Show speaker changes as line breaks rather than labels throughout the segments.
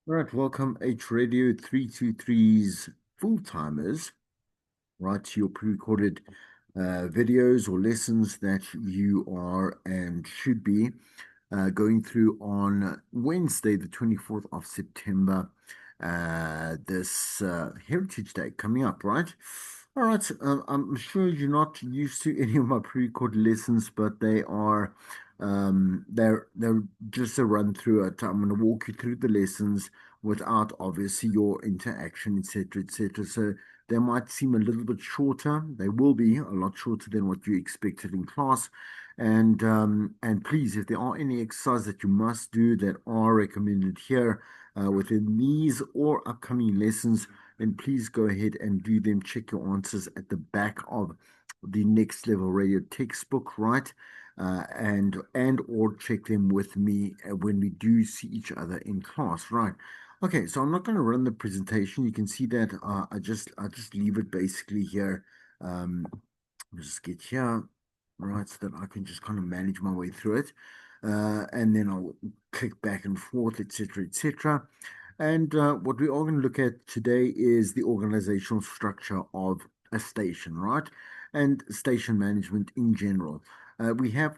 All right, welcome H Radio 323's full timers, right? To your pre recorded videos or lessons that you are and should be going through on Wednesday, the 24th of September, this Heritage Day coming up, right? All right, I'm sure you're not used to any of my pre-recorded lessons, but they're just a run through it. I'm going to walk you through the lessons without obviously your interaction, etc., etc. So they might seem a little bit shorter. They will be a lot shorter than what you expected in class. And please, if there are any exercises that you must do that are recommended here within these or upcoming lessons, then please go ahead and do them. Check your answers at the back of the Next Level Radio textbook, right? And or check them with me when we do see each other in class, right? Okay, so I'm not going to run the presentation. You can see that I just leave it basically here. I'll just get here, right, so that I can just kind of manage my way through it. And then I'll click back and forth, etc., etc. And what we are going to look at today is the organizational structure of a station, right? And station management in general. We have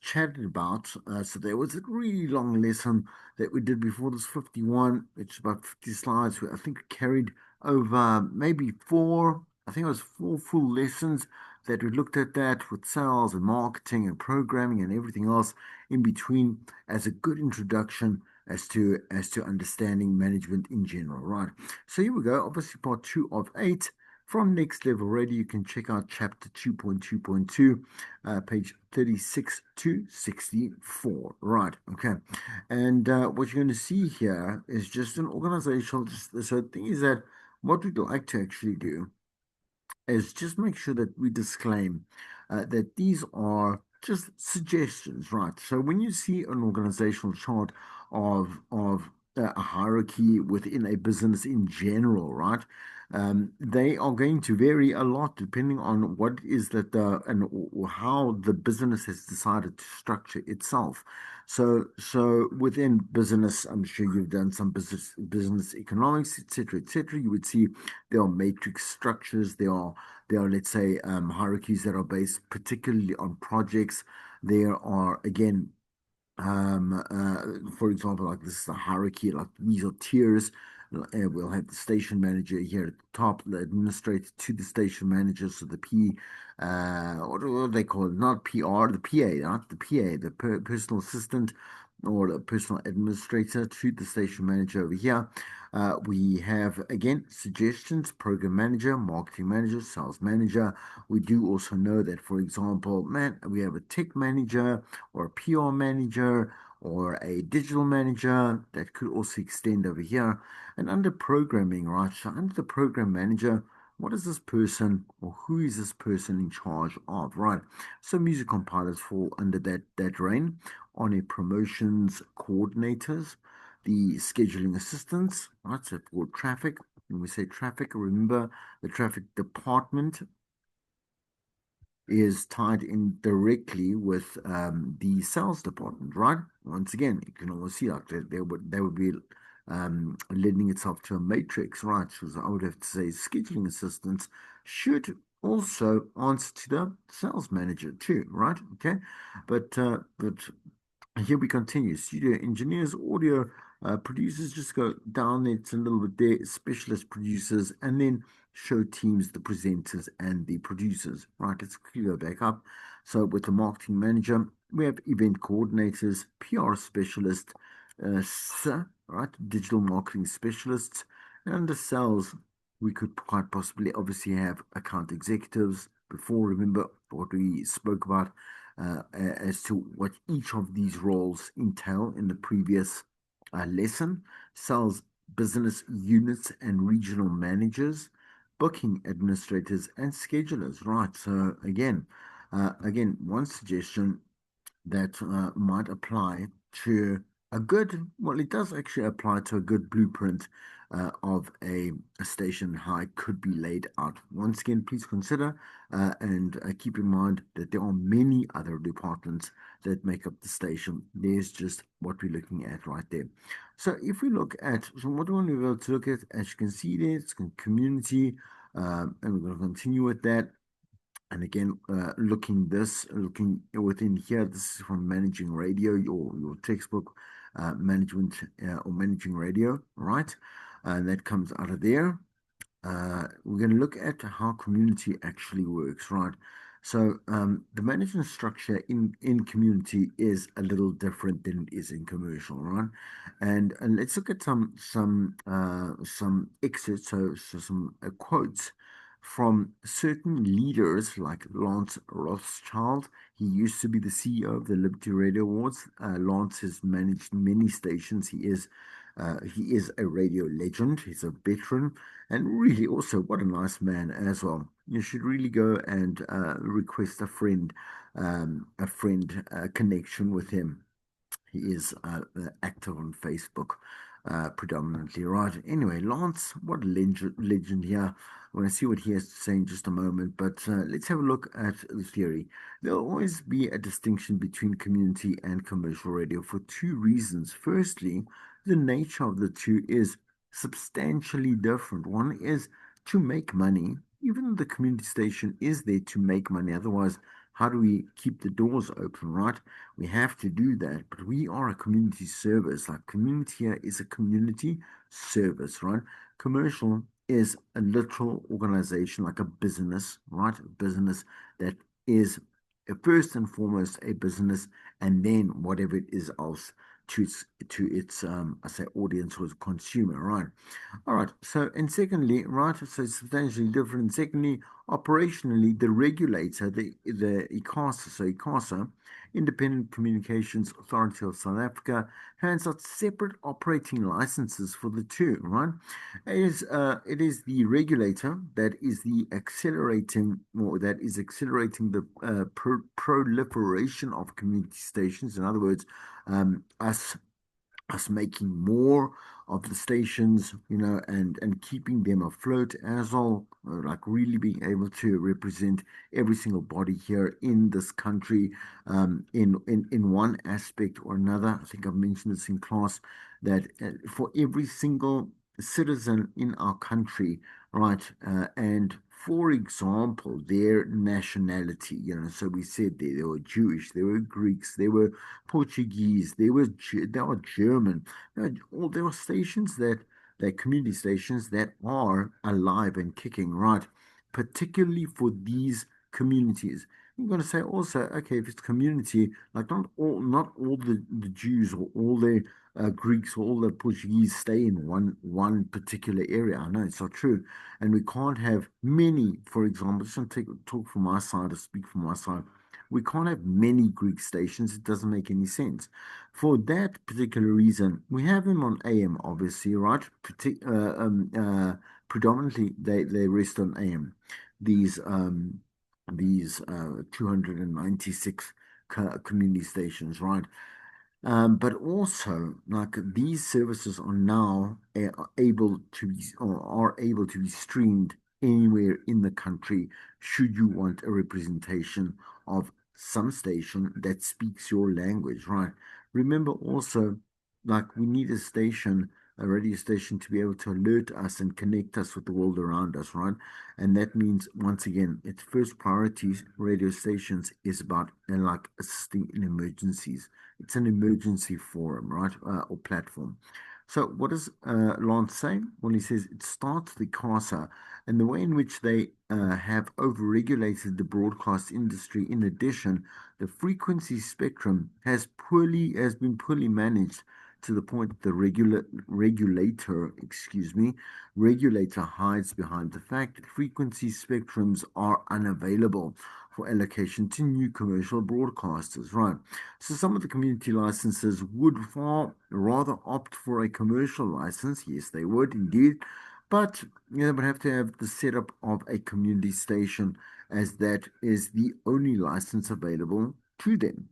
chatted about, so there was a really long lesson that we did before this 51, which is about 50 slides. I think carried over maybe four, I think it was four full lessons that we looked at that with sales and marketing and programming and everything else in between as a good introduction as to understanding management in general, right? So here we go. Obviously, part two of eight from Next Level Radio. You can check out chapter 2.2.2, page 36 to 64. Right. Okay. And what you're going to see here is just an organizational. So the thing is that what we'd like to actually do is just make sure that we disclaim that these are just suggestions, right? So when you see an organizational chart of a hierarchy within a business in general, right? They are going to vary a lot depending on what is that and how the business has decided to structure itself. So within business, I'm sure you've done some business economics, etc., etc. You would see there are matrix structures. There are, let's say, hierarchies that are based particularly on projects. There are, again, for example, like this is a hierarchy, like these are tiers. We'll have the station manager here at the top, the administrator to the station manager. So the what do they call it? Not PR, the PA, not the PA, the personal assistant or the personal administrator to the station manager over here. We have again suggestions, program manager, marketing manager, sales manager. We do also know that, for example, man, we have a tech manager or a PR manager or a digital manager that could also extend over here. And under programming, right? So under the program manager, what is this person or who is this person in charge of, right? So music compilers fall under that reign. On a promotions coordinators, the scheduling assistants, right? So for traffic, when we say traffic, remember the traffic department is tied in directly with the sales department, right? Once again, you can almost see like they would be lending itself to a matrix, right? So I would have to say scheduling assistants should also answer to the sales manager too, right? Okay, but here we continue. Studio engineers, audio producers, just go down it's a little bit there, specialist producers, and then show teams, the presenters and the producers. Right, let's quickly go back up. So with the marketing manager, we have event coordinators, PR specialists, right, digital marketing specialists, and under sales, we could quite possibly obviously have account executives. Before, remember what we spoke about as to what each of these roles entail in the previous lesson. Sales business units and regional managers, booking administrators, and schedulers. Right. So again, one suggestion that might apply to Well, it does actually apply to a good blueprint of a station, how it could be laid out. Once again, please consider and keep in mind that there are many other departments that make up the station. There's just what we're looking at right there. So if we look at, so what we want to be able to look at, as you can see there, it's community, and we're going to continue with that. And again, looking within here, this is from managing radio, your textbook, management or managing radio, right? And that comes out of there. We're going to look at how community actually works, right? So the management structure in community is a little different than it is in commercial, right? And let's look at some excerpts, so some quotes from certain leaders like Lance Rothschild. He used to be the CEO of the Liberty Radio Awards. Lance has managed many stations. He is a radio legend. He's a veteran, and really also what a nice man as well. You should really go and request a friend connection with him. He is active on Facebook predominantly, right? Anyway, Lance, what a legend here. I want to see what he has to say in just a moment, but let's have a look at the theory. There'll always be a distinction between community and commercial radio for two reasons. Firstly, the nature of the two is substantially different. One is to make money. Even the community station is there to make money. Otherwise, how do we keep the doors open, right? We have to do that, but we are a community service. Like community here is a community service, right? Commercial is a literal organization, like a business, right? A business that is first and foremost a business, and then whatever it is else to its I say audience or consumer, right? All right. So, and secondly, right, so it's substantially different. Secondly, operationally, the regulator, the ICASA, so ICASA, Independent Communications Authority of South Africa, hands out separate operating licenses for the two, right? It is the regulator that is the accelerating, or that is accelerating the proliferation of community stations. In other words, us making more of the stations, and keeping them afloat as well, like really being able to represent every single body here in this country, in one aspect or another. I think I've mentioned this in class that for every single citizen in our country, right, and for example, their nationality, so we said they were Jewish, they were Greeks, they were Portuguese, they were German. There were stations that community stations that are alive and kicking, right? Particularly for these communities. I'm going to say also, okay, if it's community, like not all the Jews or all the Greeks or all the Portuguese stay in one particular area. I know it's not true, and we can't have many. For example, just to talk from my side or speak from my side, we can't have many Greek stations. It doesn't make any sense. For that particular reason, we have them on AM, obviously, right? Predominantly, they rest on AM. These these 296 community stations, right? But also, like these services are now able to be or are able to be streamed anywhere in the country. Should you want a representation of some station that speaks your language, right? Remember also, like we need a radio station to be able to alert us and connect us with the world around us, right? And that means, once again, its first priorities, radio stations, is about like assisting in emergencies. It's an emergency forum, right? Or platform. So what does Lance say? Well, he says it starts the CASA and the way in which they have overregulated the broadcast industry. In addition, the frequency spectrum has been poorly managed to the point that the regulator hides behind the fact that frequency spectrums are unavailable for allocation to new commercial broadcasters, right? So some of the community licenses would far rather opt for a commercial license. Yes, they would indeed. But they would have to have the setup of a community station as that is the only license available to them.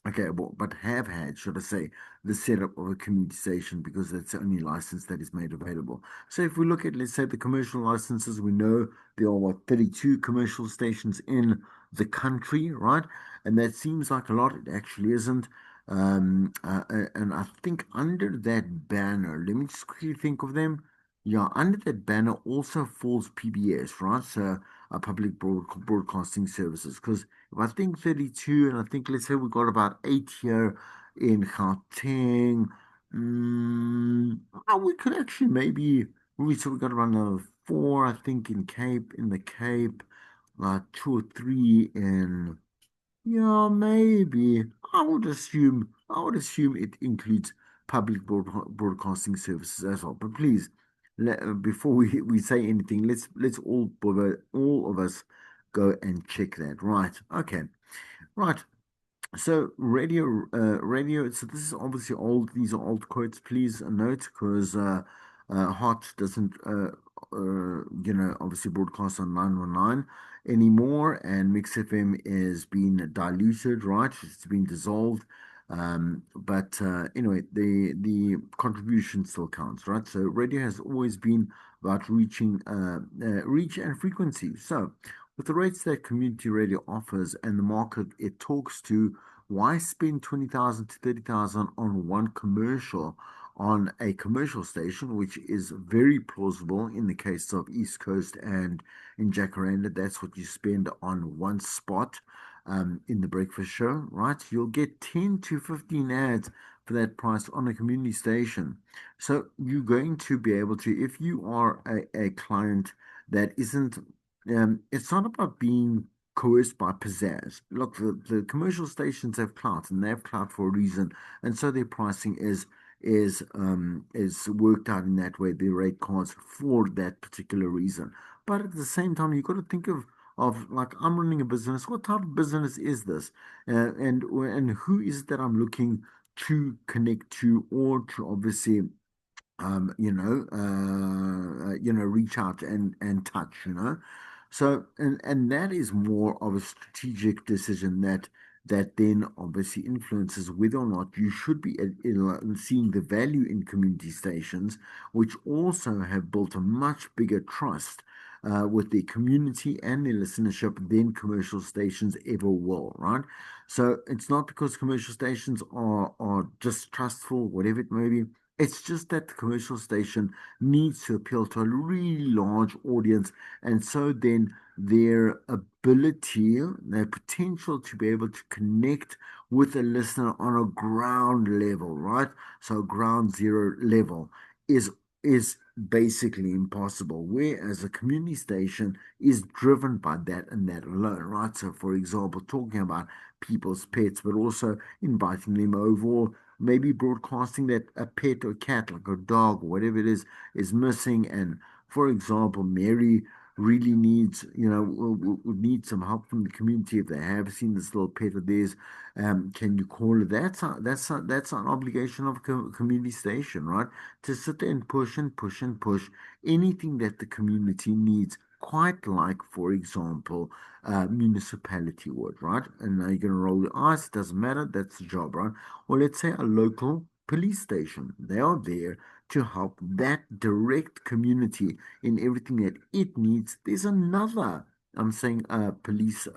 Okay, well, but have had, should I say, the setup of a community station because that's the only license that is made available. So if we look at, let's say, the commercial licenses, we know there are what 32 commercial stations in the country, right? And that seems like a lot. It actually isn't. And I think under that banner, let me just quickly think of them. Yeah, under that banner also falls PBS, right? So Broadcasting Services, because if I think 32, and I think, let's say we got about eight here in Gauteng, we could actually maybe, we got around another four, I think, in the Cape, like two or three in, yeah, maybe. I would assume it includes broadcasting services as well. But please, before we say anything, let's all of us go and check that. Right. Okay. Right. So radio. So this is obviously old. These are old quotes. Please note because Hot doesn't, obviously broadcast on 919 anymore, and Mix FM is being diluted. Right, it's been dissolved. But anyway, the contribution still counts. Right. So radio has always been about reach and frequency. So with the rates that community radio offers and the market it talks to, why spend 20,000 to 30,000 on one commercial on a commercial station, which is very plausible in the case of East Coast and in Jacaranda? That's what you spend on one spot in the breakfast show, right? You'll get 10 to 15 ads for that price on a community station. So you're going to be able to, if you are a client that isn't, it's not about being coerced by pizzazz. Look, the commercial stations have clout, and they have clout for a reason, and so their pricing is worked out in that way. They rate cards for that particular reason. But at the same time, you've got to think of like, I'm running a business. What type of business is this, and who is it that I'm looking to connect to, or to obviously reach out and touch, So, and that is more of a strategic decision that then obviously influences whether or not you should be seeing the value in community stations, which also have built a much bigger trust with their community and their listenership than commercial stations ever will, right? So it's not because commercial stations are distrustful, whatever it may be. It's just that the commercial station needs to appeal to a really large audience, and so then their ability, their potential to be able to connect with a listener on a ground level, right? So ground zero level is is basically impossible. Whereas a community station is driven by that and that alone, right? So, for example, talking about people's pets, but also inviting them over, or maybe broadcasting that a pet or cat, like a dog or whatever it is missing. And for example, Mary really needs, would need some help from the community if they have seen this little pet of theirs. Can you call it? That's an obligation of a community station, right? To sit there and push and push and push anything that the community needs. Quite like, for example, municipality would, right? And now you're going to roll your eyes. It doesn't matter. That's the job, right? Or let's say a local police station. They are there to help that direct community in everything that it needs. There's another, I'm saying, police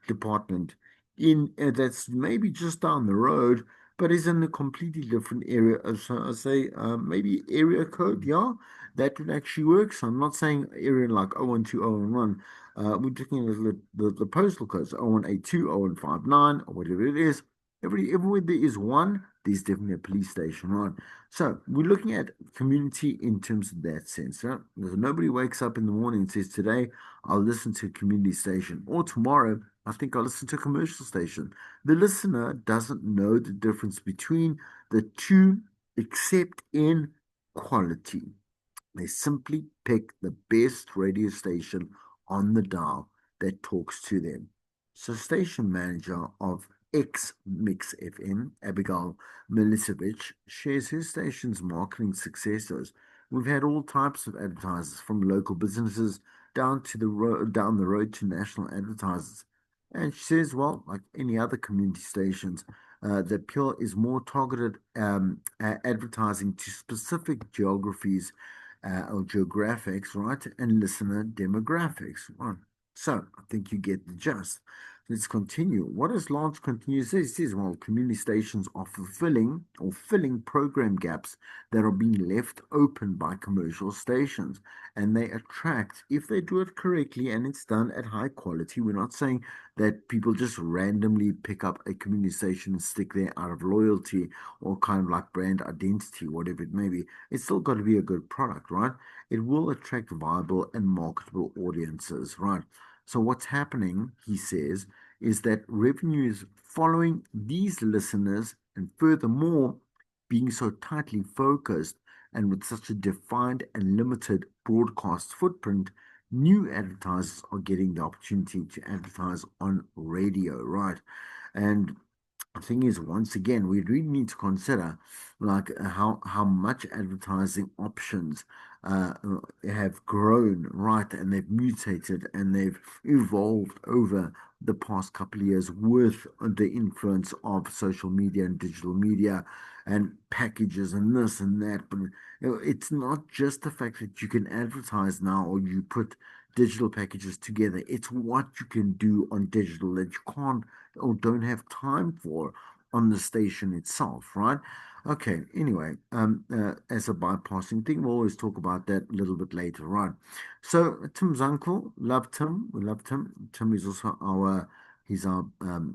department in that's maybe just down the road, but is in a completely different area. So I say maybe area code, yeah, that would actually work. So I'm not saying area like 012, 011. We're talking the postal codes 0182, 0159, or whatever it is. Everywhere there is one, there's definitely a police station, right? So we're looking at community in terms of that sense. Right? Because nobody wakes up in the morning and says, "Today I'll listen to a community station," or "Tomorrow I think I'll listen to a commercial station." The listener doesn't know the difference between the two, except in quality. They simply pick the best radio station on the dial that talks to them. So, station manager of X Mix FM, Abigail Milicevic, shares her station's marketing successes. We've had all types of advertisers, from local businesses down the road to national advertisers. And she says, well, like any other community stations, the appeal is more targeted advertising to specific geographies or geographics, right? And listener demographics. Right. So I think you get the gist. Let's continue. What does Lance continue to say? He says, well, community stations are fulfilling or filling program gaps that are being left open by commercial stations. And they attract, if they do it correctly and it's done at high quality, we're not saying that people just randomly pick up a community station and stick there out of loyalty or kind of like brand identity, whatever it may be. It's still got to be a good product, right? It will attract viable and marketable audiences, right? So what's happening, he says, is that revenues following these listeners and furthermore being so tightly focused and with such a defined and limited broadcast footprint, new advertisers are getting the opportunity to advertise on radio, right? And the thing is, once again, we really need to consider like how much advertising options have grown, right, and they've mutated and they've evolved over the past couple of years with the influence of social media and digital media and packages and this and that. But it's not just the fact that you can advertise now or you put digital packages together. It's what you can do on digital that you can't or don't have time for on the station itself, right? Okay, anyway, as a bypassing thing, we'll always talk about that a little bit later, right? So Tim's uncle, love Tim, we love Tim. Tim is also he's our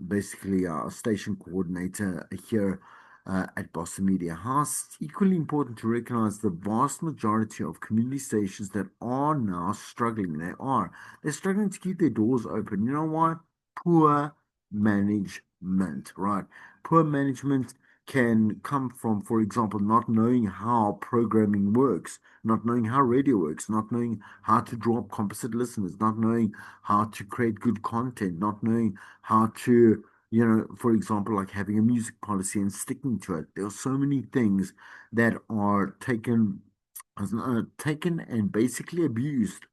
basically our station coordinator here at Boston Media House. It's equally important to recognize the vast majority of community stations that are now struggling. They're struggling to keep their doors open. You know why? Poor management, right? Poor management can come from, for example, not knowing how programming works, not knowing how radio works, not knowing how to draw up composite listeners, not knowing how to create good content, not knowing how to, for example, like having a music policy and sticking to it. There are so many things that are taken and basically abused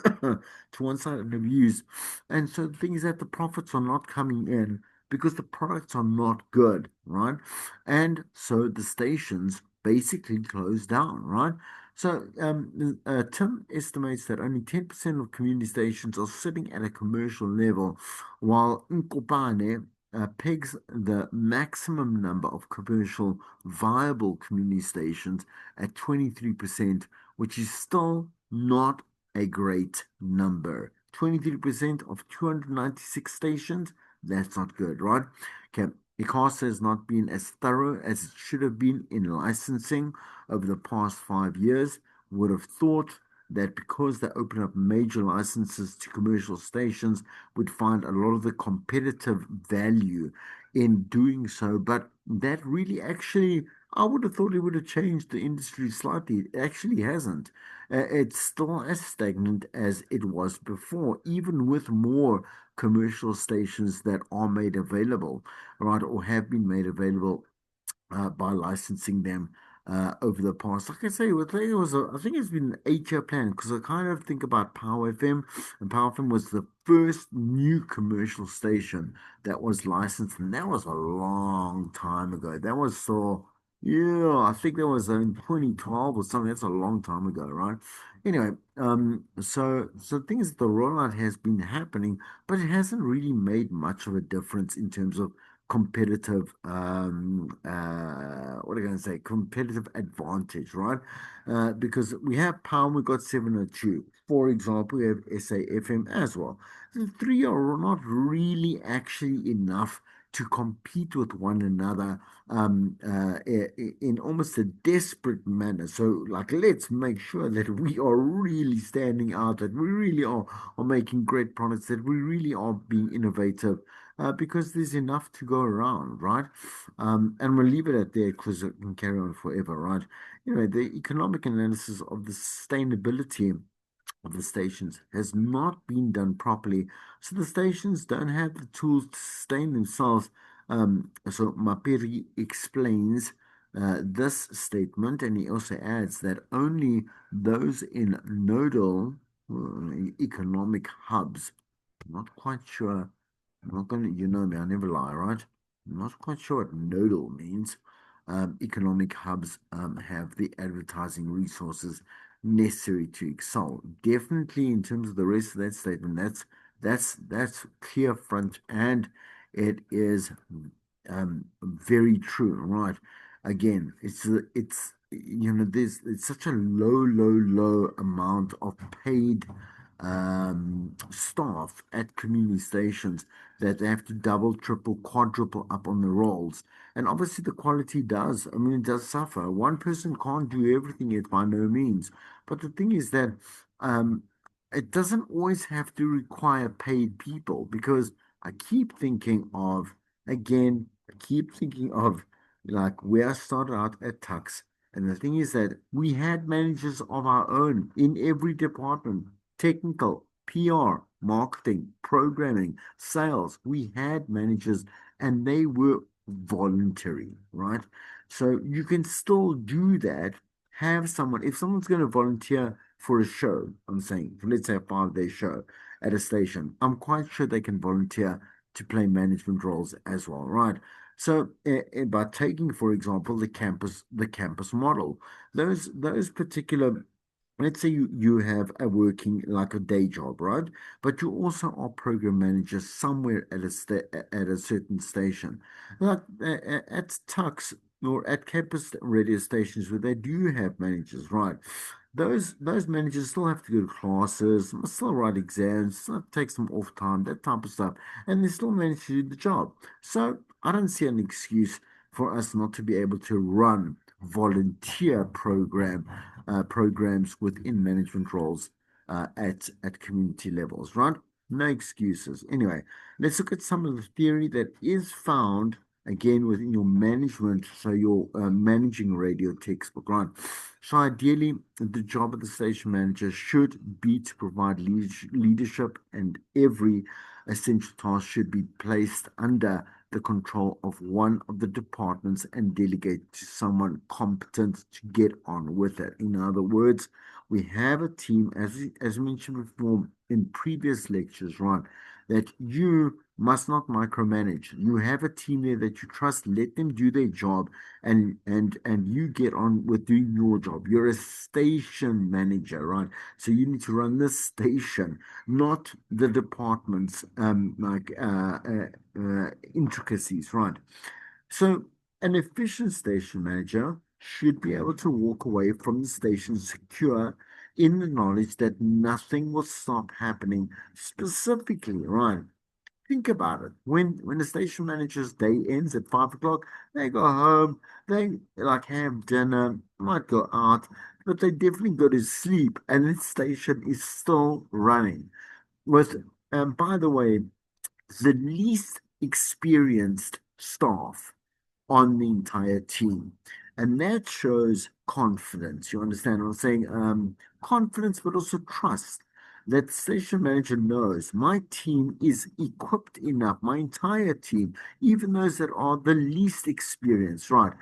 to one side and abused. And so the thing is that the profits are not coming in because the products are not good, right? And so the stations basically close down, right? So Tim estimates that only 10% of community stations are sitting at a commercial level, while Nkopane pegs the maximum number of commercial viable community stations at 23%, which is still not a great number. 23% of 296 stations, that's not good, right? Okay, ICASA has not been as thorough as it should have been in licensing over the past 5 years. Would have thought that because they open up major licenses to commercial stations, would find a lot of the competitive value in doing so. But that really actually, I would have thought it would have changed the industry slightly. It actually hasn't. It's still as stagnant as it was before, even with more commercial stations that are made available, right, or have been made available by licensing them over the past. Like I say, I think it's been an 8 year plan because I kind of think about Power FM, and Power FM was the first new commercial station that was licensed, and that was a long time ago. That was so. Yeah, I think that was in 2012 or something. That's a long time ago, right? Anyway, so things the rollout has been happening, but it hasn't really made much of a difference in terms of competitive what am I going to say competitive advantage, right? Because we have power, we got 702, for example. We have SAFM as well. The three are not really actually enough to compete with one another in almost a desperate manner. So, like, let's make sure that we are really standing out, that we really are making great products, that we really are being innovative because there's enough to go around, right? And we'll leave it at there because it can carry on forever, right? The economic analysis of the sustainability of the stations has not been done properly. So the stations don't have the tools to sustain themselves. So Mapiri explains this statement, and he also adds that only those in nodal economic hubs, not quite sure I'm not gonna, you know me, I never lie, right? I'm not quite sure what nodal means. Economic hubs have the advertising resources necessary to excel. Definitely, in terms of the rest of that statement, that's clear front, and it is very true, right? Again, it's there's it's such a low amount of paid staff at community stations that they have to double, triple, quadruple up on the roles. And obviously, the quality does, I mean, it does suffer. One person can't do everything yet by no means. But the thing is that um, it doesn't always have to require paid people because I keep thinking of, again, I keep thinking of like where I started out at Tux. And the thing is that we had managers of our own in every department, technical, PR, marketing, programming, sales. We had managers and they were voluntary, right? So you can still do that. Have someone, if someone's going to volunteer for a show, I'm saying, let's say a 5 day show at a station, I'm quite sure they can volunteer to play management roles as well, right? So, by taking, for example, the campus model, those particular, let's say you have a working like a day job, right? But you also are program manager somewhere at a certain station, like at Tux or at campus radio stations where they do have managers, right? Those managers still have to go to classes, must still write exams, still have to take some off time, that type of stuff, and they still manage to do the job. So I don't see an excuse for us not to be able to run volunteer programs within management roles at community levels, right? No excuses. Anyway, let's look at some of the theory that is found again within your management, so your managing radio textbook, right? So ideally, the job of the station manager should be to provide leadership, and every essential task should be placed under the control of one of the departments and delegate to someone competent to get on with it. In other words, we have a team, as mentioned before in previous lectures, right, that you must not micromanage. You have a team there that you trust, let them do their job, and you get on with doing your job. You're a station manager, right? So you need to run this station, not the department's intricacies, right? So an efficient station manager should be able to walk away from the station secure in the knowledge that nothing will stop happening specifically, right? Think about it. When the station manager's day ends at 5 o'clock, they go home, they like have dinner, might go out, but they definitely go to sleep, and the station is still running. With by the way, the least experienced staff on the entire team. And that shows confidence. You understand what I'm saying? Confidence, but also trust. That station manager knows my team is equipped enough, my entire team, even those that are the least experienced, right,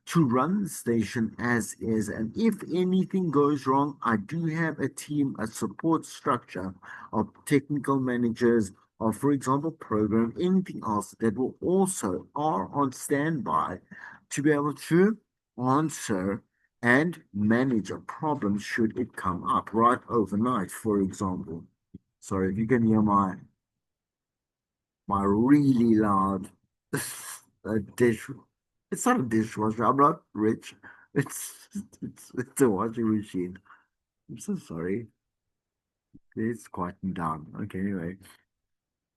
to run the station as is. And if anything goes wrong, I do have a team, a support structure of technical managers, or for example, program, anything else that will also are on standby to be able to answer and manage a problem should it come up right overnight, for example. Sorry if you can hear my really loud dish. It's not a dishwasher. I'm not rich. It's it's a washing machine. I'm so sorry. It's quieting down. Okay, anyway.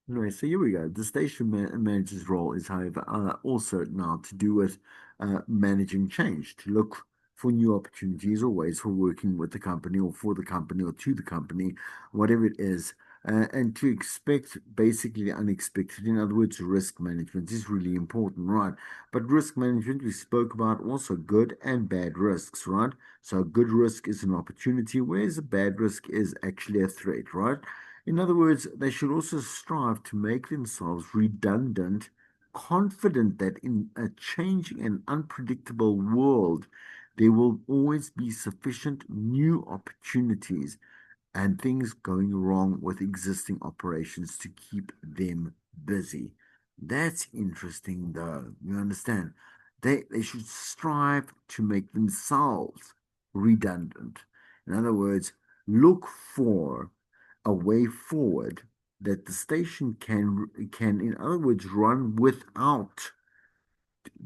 Anyway, so here we go. The station manager's role is, however, also now to do with managing change, to look for new opportunities or ways for working with the company or for the company or to the company, whatever it is, and to expect basically the unexpected. In other words, risk management is really important, right? But risk management, we spoke about also good and bad risks, right? So a good risk is an opportunity, whereas a bad risk is actually a threat, right? In other words, they should also strive to make themselves redundant, confident that in a changing and unpredictable world, there will always be sufficient new opportunities and things going wrong with existing operations to keep them busy. That's interesting, though. You understand? They should strive to make themselves redundant. In other words, look for a way forward that the station can, in other words, run without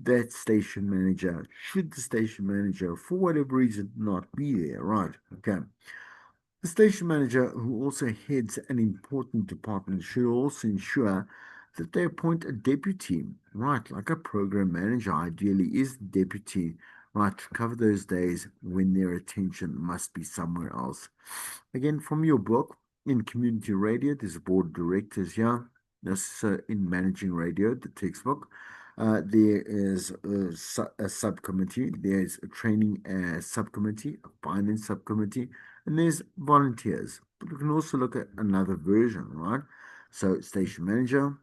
that station manager. Should the station manager, for whatever reason, not be there, right? Okay. The station manager, who also heads an important department, should also ensure that they appoint a deputy, right? Like a program manager, ideally, is deputy, right? To cover those days when their attention must be somewhere else. Again, from your book, in community radio, there's a board of directors here. This in managing radio, the textbook. There is a subcommittee. There's a training subcommittee, a finance subcommittee, and there's volunteers. But we can also look at another version, right? So, station manager,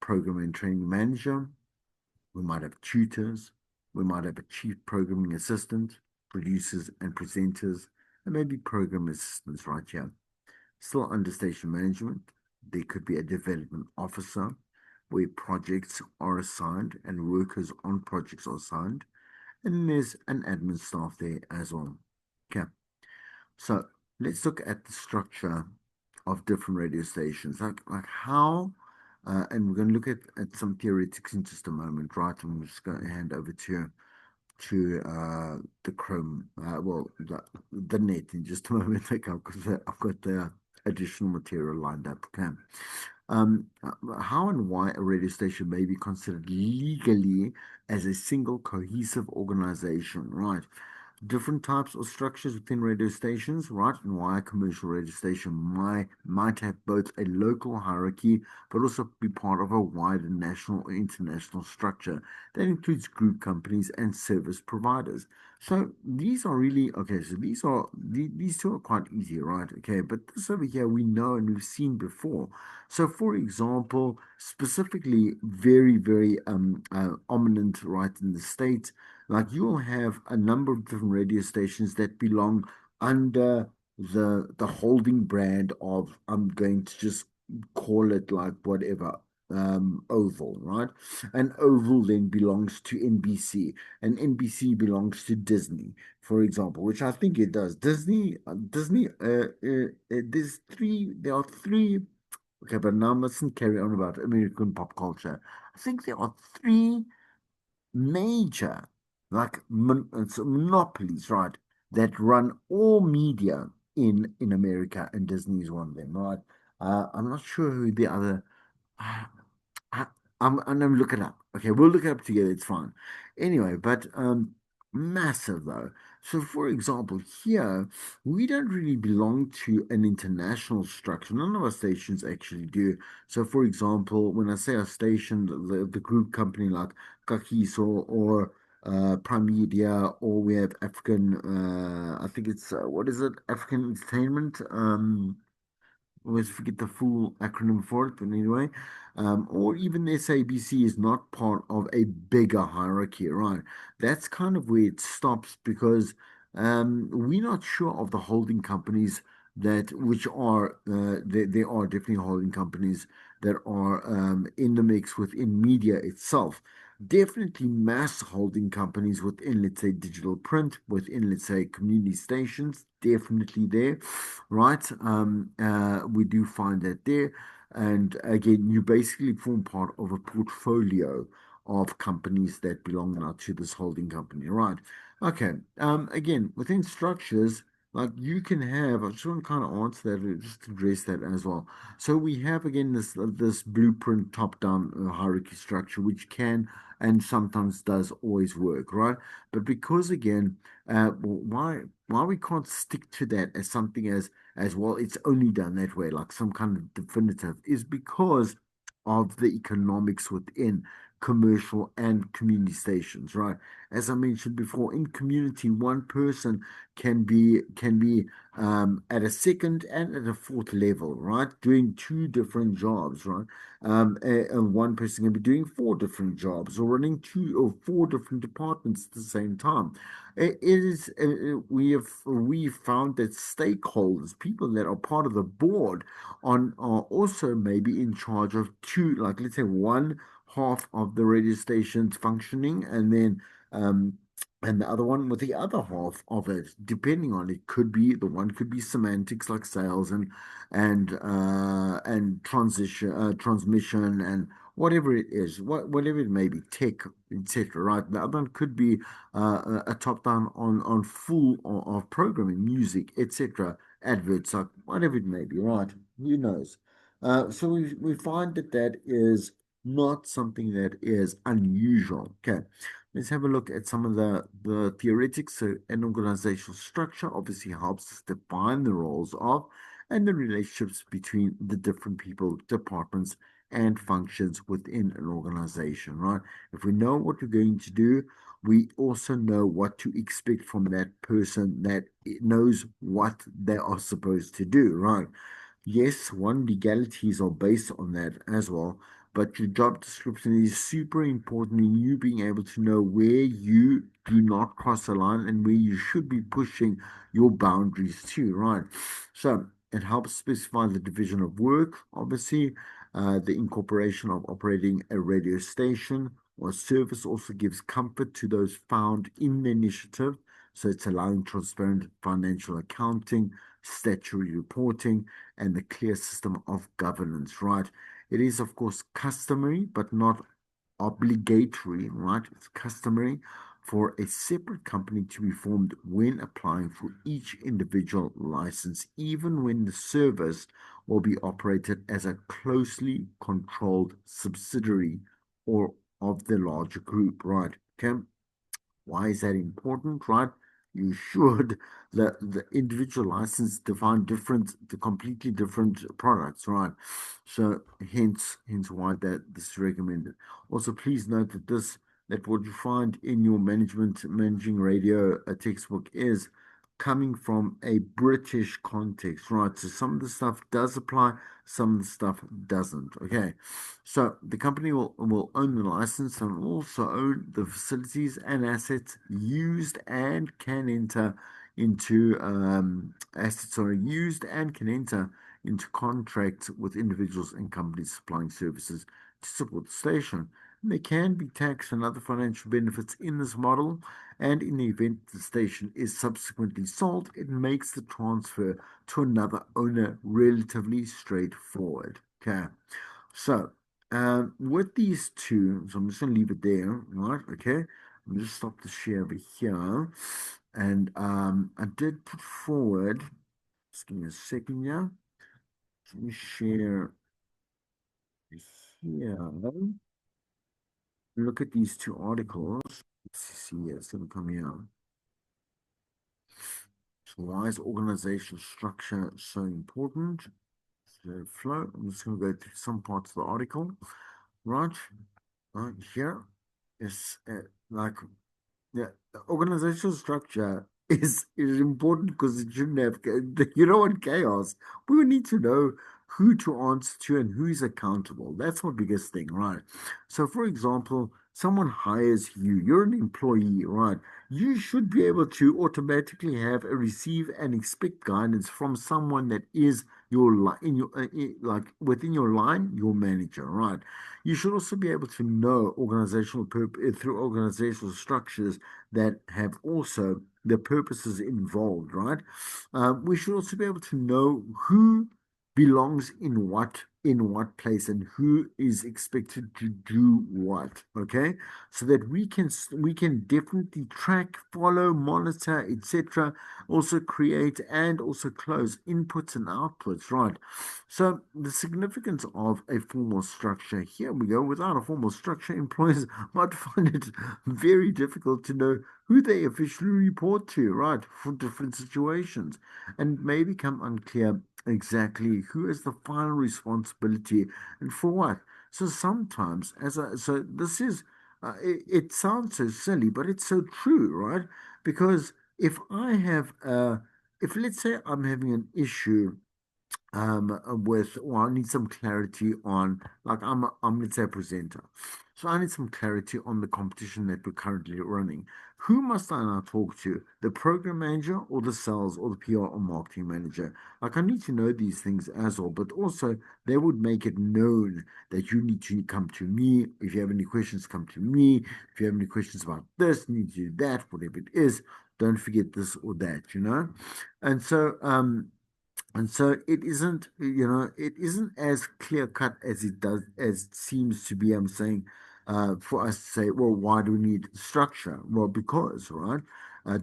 program and training manager. We might have tutors. We might have a chief programming assistant, producers and presenters, and maybe program assistants right here. Still under station management, there could be a development officer where projects are assigned and workers on projects are assigned. And then there's an admin staff there as well. Okay. So let's look at the structure of different radio stations, like how, and we're going to look at some theoretics in just a moment, right? I'm just going to hand over to the Chrome, the net in just a moment, because I've got the additional material lined up. Okay. How and why a radio station may be considered legally as a single cohesive organization, right? Different types of structures within radio stations, right? And why a commercial radio station might have both a local hierarchy but also be part of a wider national or international structure that includes group companies and service providers. So these are really okay. So these two are quite easy, right? Okay, but this over here we know and we've seen before. So, for example, specifically, very eminent, right, in the States, like you'll have a number of different radio stations that belong under the holding brand of, I'm going to just call it like whatever, Oval, right? And Oval then belongs to NBC, and NBC belongs to Disney, for example, which I think it does. There are three. Okay, but now I mustn't carry on about American pop culture. I think there are three major, like monopolies, right, that run all media in America, and Disney is one of them, right? I'm not sure who the other. I, I'm gonna look it up. Okay, we'll look it up together. It's fine. Anyway, but massive though. So, for example, here we don't really belong to an international structure. None of our stations actually do. So, for example, when I say our station, the group company like Kakiso or Prime Media, or we have African. I think it's what is it? African Entertainment. Always forget the full acronym for it, but anyway, or even the SABC is not part of a bigger hierarchy, right? That's kind of where it stops because we're not sure of the holding companies that which are there are definitely holding companies that are in the mix within media itself. Definitely mass holding companies within, let's say, digital print, within, let's say, community stations, definitely there, right? We do find that there. And again, you basically form part of a portfolio of companies that belong now to this holding company, right? Okay. Again, within structures, like you can have, I just want to kind of answer that, just address that as well. So we have again this blueprint top-down hierarchy structure, which can and sometimes does always work, right? But because again, why we can't stick to that as something as well, it's only done that way, like some kind of definitive, is because of the economics within. commercial, and community stations, right? As I mentioned before, in community, one person can be at a second and at a fourth level, right? Doing two different jobs, right? And one person can be doing four different jobs or running two or four different departments at the same time. It is we found that stakeholders, people that are part of the board, are also maybe in charge of two, like let's say one half of the radio station's functioning, um, and the other one with the other half of it, depending on it, could be the one could be semantics like sales and transition transmission and whatever it is, whatever it may be, tech, etc. Right? The other one could be a top down on full of programming, music, etc. Adverts, like whatever it may be. Right? Who knows? So we find that that is not something that is unusual. Okay. Let's have a look at some of the theoretics. So an organizational structure obviously helps us define the roles of and the relationships between the different people, departments, and functions within an organization, right? If we know what we're going to do, we also know what to expect from that person that knows what they are supposed to do, right? Yes, one legalities are based on that as well, but your job description is super important in you being able to know where you do not cross the line and where you should be pushing your boundaries to, right? So it helps specify the division of work, obviously, the incorporation of operating a radio station or service also gives comfort to those found in the initiative. So it's allowing transparent financial accounting, statutory reporting, and the clear system of governance, right? It is, of course, customary, but not obligatory, right? It's customary for a separate company to be formed when applying for each individual license, even when the service will be operated as a closely controlled subsidiary or of the larger group, right? Okay. Why is that important, right? You should the individual license define the completely different products, right? So hence why that this is recommended. Also, please note that what you find in your managing radio textbook is coming from a British context, right? So some of the stuff does apply, some of the stuff doesn't. Okay. So the company will own the license and also own the facilities and assets used and can enter into assets are used and can enter into contracts with individuals and companies supplying services to support the station. And there can be tax and other financial benefits in this model, and in the event the station is subsequently sold, it makes the transfer to another owner relatively straightforward. Okay. So, with these two, so I'm just going to leave it there, right? Okay. I'm just stop the share over here. And I did put forward, just give me a second, yeah. Let me share here. Look at these two articles. Let's see, it's going to come here. So, why is organizational structure so important? So, flow. I'm just going to go through some parts of the article, right? Right here is like yeah, the organizational structure is important because it shouldn't have you don't want chaos. We need to know who to answer to and who's accountable. That's my biggest thing, right? So, for example, someone hires you, you're an employee, right? You should be able to automatically have a receive and expect guidance from someone that is your in your like within your line, your manager, right? You should also be able to know through organizational structures that have also the purposes involved, right? We should also be able to know who belongs in what place and who is expected to do what. Okay, so that we can definitely track, follow, monitor, etc. Also create and also close inputs and outputs, right? So the significance of a formal structure, here we go. Without a formal structure, employers might find it very difficult to know who they officially report to, right, for different situations, and may become unclear exactly who has the final responsibility and for what. So sometimes, so this is, it sounds so silly, but it's so true, right? Because if I have, if let's say I'm having an issue with, well, I need some clarity on, like, I'm let's say a presenter, so I need some clarity on the competition that we're currently running. Who must I now talk to? The program manager or the sales or the PR or marketing manager? Like, I need to know these things as well, but also they would make it known that you need to come to me. If you have any questions, come to me. If you have any questions about this, you need to do that, whatever it is. Don't forget this or that, you know? And so, it isn't, it isn't as clear cut as it seems to be. I'm saying, for us to say, well, why do we need structure? Well, because, right,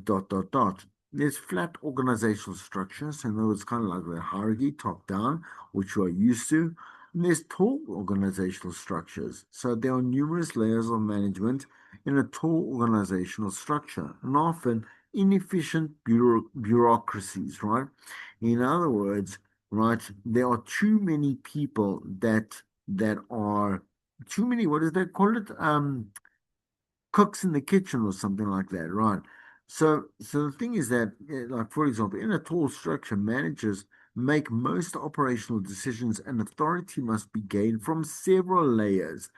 dot, dot, dot. There's flat organizational structures, and it's kind of like the hierarchy, top down, which you are used to. And there's tall organizational structures. So there are numerous layers of management in a tall organizational structure, and often inefficient bureaucracies, right? In other words, right, there are too many people that are too many, what is that call it? Cooks in the kitchen or something like that, right? So the thing is that, like for example, in a tall structure, managers make most operational decisions, and authority must be gained from several layers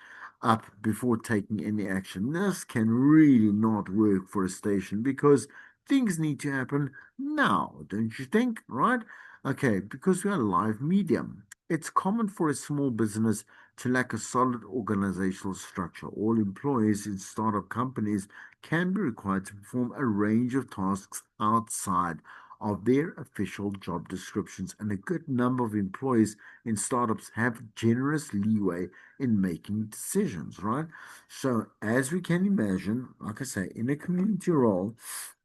up before taking any action. This can really not work for a station because things need to happen now, don't you think? Right? Okay, because we are a live medium. It's common for a small business to lack a solid organizational structure. All employees in startup companies can be required to perform a range of tasks outside of their official job descriptions, and a good number of employees in startups have generous leeway in making decisions, right? So, as we can imagine, like I say, in a community role,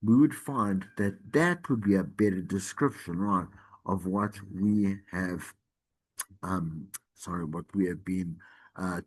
we would find that that would be a better description, right, of what we have um, what we have been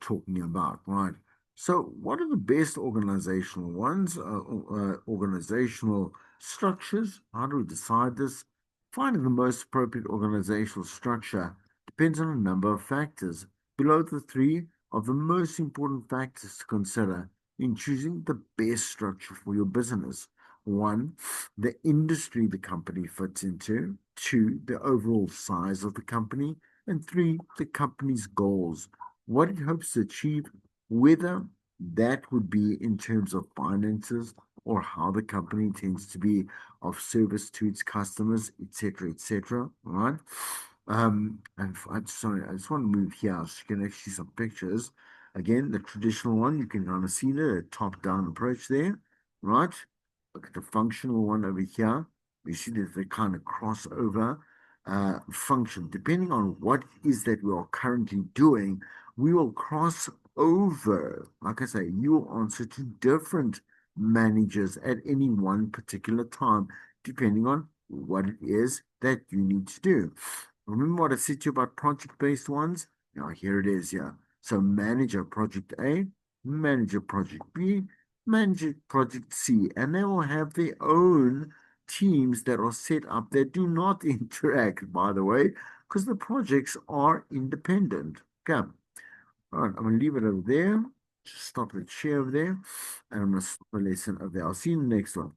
talking about, right? So, what are the best organizational ones, organizational structures? How do we decide this? Finding the most appropriate organizational structure depends on a number of factors. Below the three are the most important factors to consider in choosing the best structure for your business. One, the industry the company fits into. Two, the overall size of the company. And three, the company's goals, what it hopes to achieve, whether that would be in terms of finances or how the company intends to be of service to its customers, etc., right? Sorry, I just want to move here so you can actually see some pictures. Again, the traditional one, you can kind of see the top-down approach there, right? Look at the functional one over here. You see that they kind of cross over function. Depending on what it is that we are currently doing, we will cross over. Like I say, you will answer to different managers at any one particular time, depending on what it is that you need to do. Remember what I said to you about project-based ones? Now, here it is, yeah. So manager project A, manager project B, manager project C, and they will have their own teams that are set up that do not interact, by the way, because the projects are independent. Okay. All right, I'm going to leave it over there. Just stop the share over there. And I'm going to stop the lesson over there. I'll see you in the next one.